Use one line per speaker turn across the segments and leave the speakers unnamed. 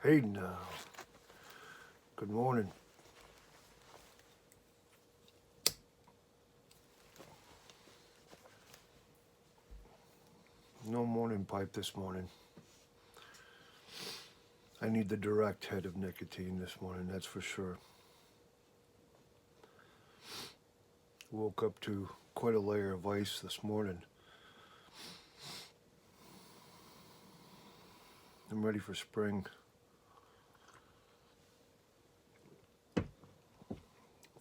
Hey now, good morning. No morning pipe this morning. I need the direct hit of nicotine this morning, that's for sure. Woke up to quite a layer of ice this morning. I'm ready for spring.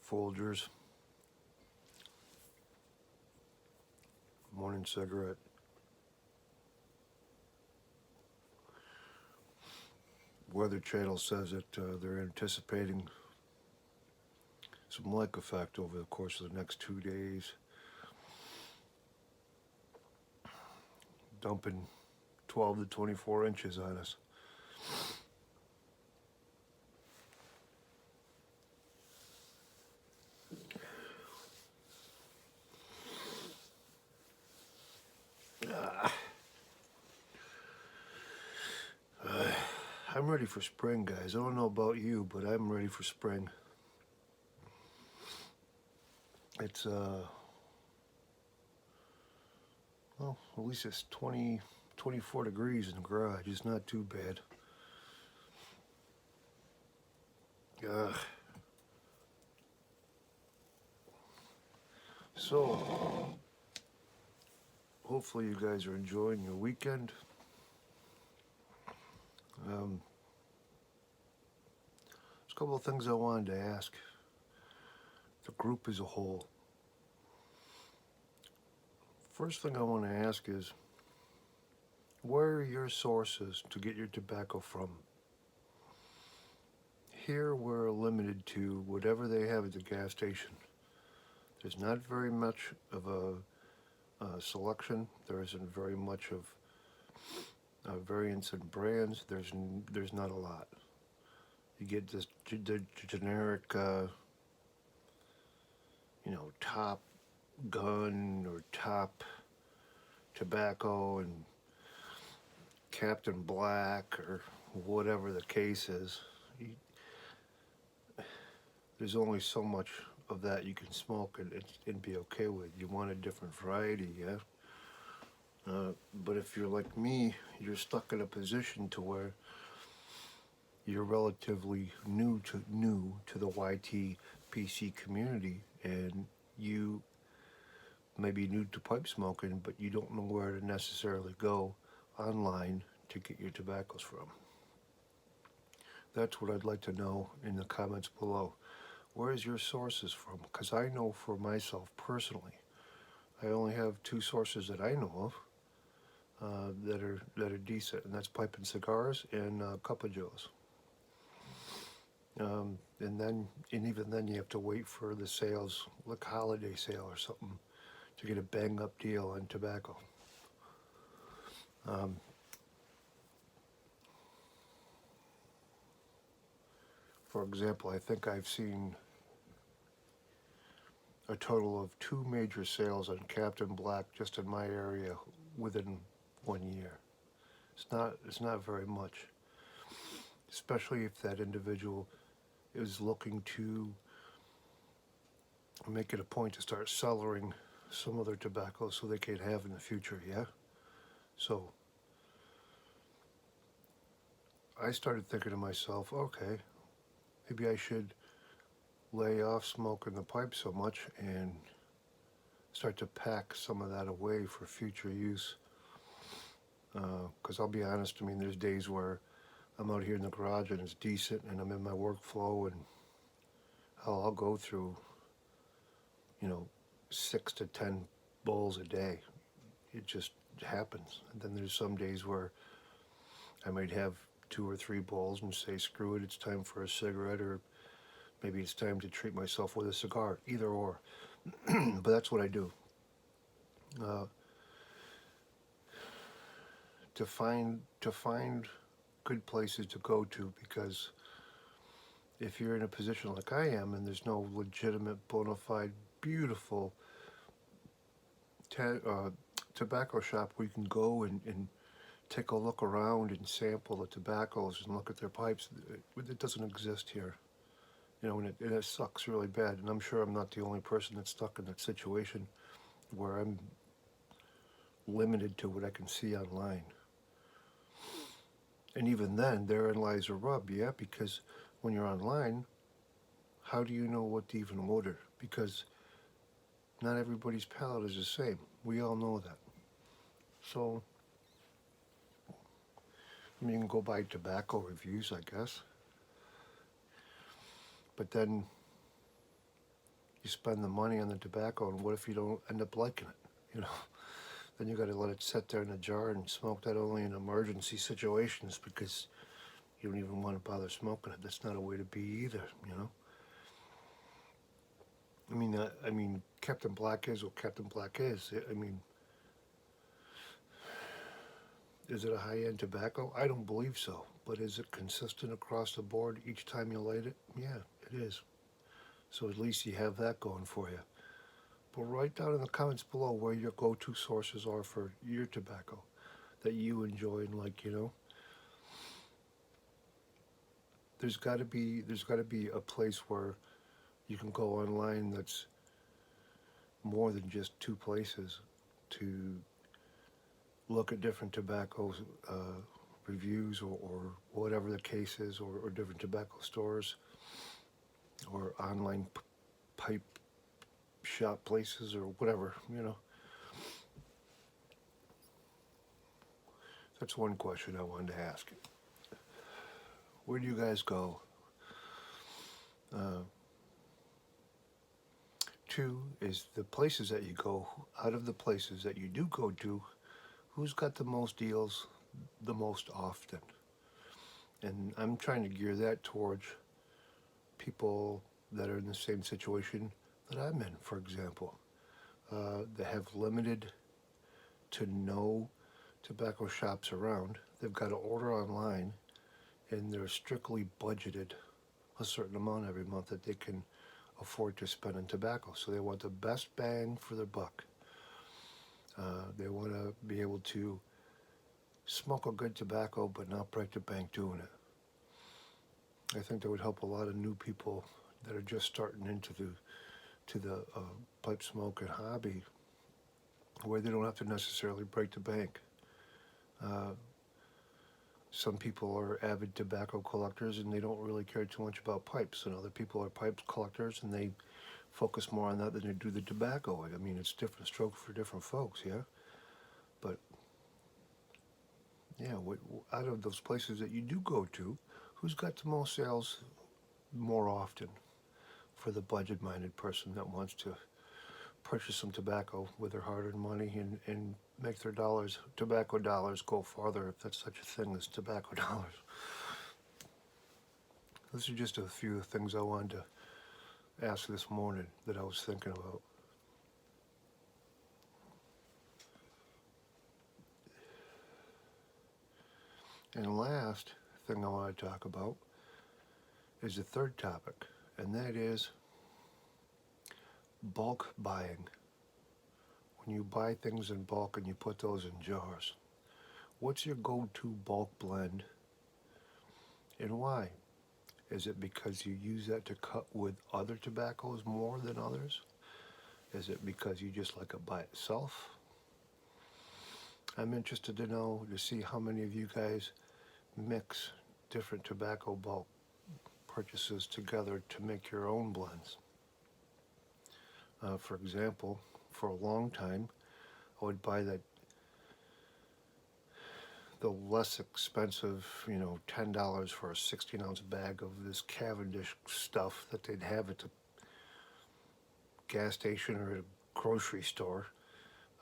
Folgers, morning cigarette. Weather Channel says that they're anticipating some lake effect over the course of the next 2 days, dumping 12 to 24 inches on us. I'm ready for spring, guys. I don't know about you, but I'm ready for spring. It's well, at least it's 24 degrees in the garage. It's not too bad. So, hopefully you guys are enjoying your weekend. There's a couple of things I wanted to ask the group as a whole. First thing I want to ask is, where are your sources to get your tobacco from? Here we're limited to whatever they have at the gas station. There's not very much of a selection. There isn't very much of variants in brands. There's not a lot. You get this the generic, Top Gun or Top Tobacco and Captain Black or whatever the case is. There's only so much of that you can smoke and be okay with. You want a different variety, yeah? But if you're like me, you're stuck in a position to where you're relatively new to the YTPC community, and you may be new to pipe smoking, but you don't know where to necessarily go online to get your tobaccos from. That's what I'd like to know in the comments below. Where is your sources from? Because I know for myself personally, I only have two sources that I know of that are decent, and that's Pipe and Cigars and Cup of Joe's. And even then, you have to wait for the sales, like holiday sale or something, to get a bang up deal on tobacco. For example, I think I've seen a total of 2 major sales on Captain Black just in my area within 1 year. It's not very much, especially if that individual is looking to make it a point to start cellaring some of their tobacco so they can have in the future, yeah? So I started thinking to myself, okay, maybe I should lay off smoking the pipe so much and start to pack some of that away for future use. Because I'll be honest, I mean, there's days where I'm out here in the garage and it's decent and I'm in my workflow, and I'll go through, 6 to 10 bowls a day. It just happens. And then there's some days where I might have 2 or 3 bowls and say, screw it, it's time for a cigarette, or maybe it's time to treat myself with a cigar, either or. But that's what I do. To find good places to go to, because if you're in a position like I am and there's no legitimate, bona fide, beautiful tobacco shop where you can go and take a look around and sample the tobaccos and look at their pipes. It doesn't exist here. You know, and it sucks really bad. And I'm sure I'm not the only person that's stuck in that situation where I'm limited to what I can see online. And even then, therein lies a rub, yeah, because when you're online, how do you know what to even order? Because not everybody's palate is the same. We all know that. So, I mean, you can go buy tobacco reviews, I guess. But then you spend the money on the tobacco, and what if you don't end up liking it? You know, then you got to let it sit there in a jar and smoke that only in emergency situations because you don't even want to bother smoking it. That's not a way to be either, you know. I mean, Captain Black is what Captain Black is. I mean, is it a high-end tobacco? I don't believe so. But is it consistent across the board each time you light it? Yeah, it is. So at least you have that going for you. But write down in the comments below where your go-to sources are for your tobacco that you enjoy and like, you know. There's got to be a place where you can go online that's more than just two places to look at different tobacco reviews or whatever the case is, or different tobacco stores or online pipe shop places or whatever, you know. That's one question I wanted to ask. Where do you guys go? Two is the places that you go. Out of the places that you do go to, who's got the most deals the most often? And I'm trying to gear that towards people that are in the same situation that I'm in, for example. That have limited to no tobacco shops around. They've got to order online, and they're strictly budgeted a certain amount every month that they can afford to spend on tobacco. So they want the best bang for their buck. They want to be able to smoke a good tobacco but not break the bank doing it. I think that would help a lot of new people that are just starting into the pipe smoking hobby, where they don't have to necessarily break the bank. Some people are avid tobacco collectors and they don't really care too much about pipes, and other people are pipe collectors and they focus more on that than they do the tobacco. I mean, it's different strokes for different folks, yeah? But, yeah, out of those places that you do go to, who's got the most sales more often for the budget-minded person that wants to purchase some tobacco with their hard-earned money and make their tobacco dollars, go farther, if that's such a thing as tobacco dollars. Those are just a few things I wanted to ask this morning that I was thinking about. And last thing I want to talk about is the third topic, and that is bulk buying. When you buy things in bulk and you put those in jars, what's your go-to bulk blend and why? Is it because you use that to cut with other tobaccos more than others? Is it because you just like it by itself? I'm interested to know, to see how many of you guys mix different tobacco bulk purchases together to make your own blends. For example, for a long time, I would buy the less expensive, $10 for a 16-ounce bag of this Cavendish stuff that they'd have at the gas station or at a grocery store,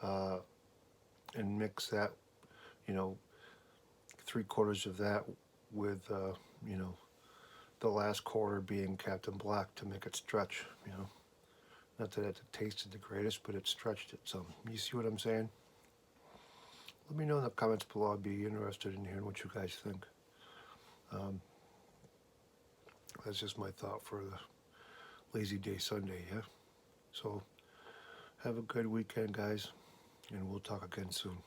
and mix that, 3/4 of that with, the last quarter being Captain Black to make it stretch, Not that it tasted the greatest, but it stretched it some. You see what I'm saying? Let me know in the comments below. I'd be interested in hearing what you guys think. That's just my thought for the Lazy Day Sunday, yeah? So, have a good weekend, guys, and we'll talk again soon.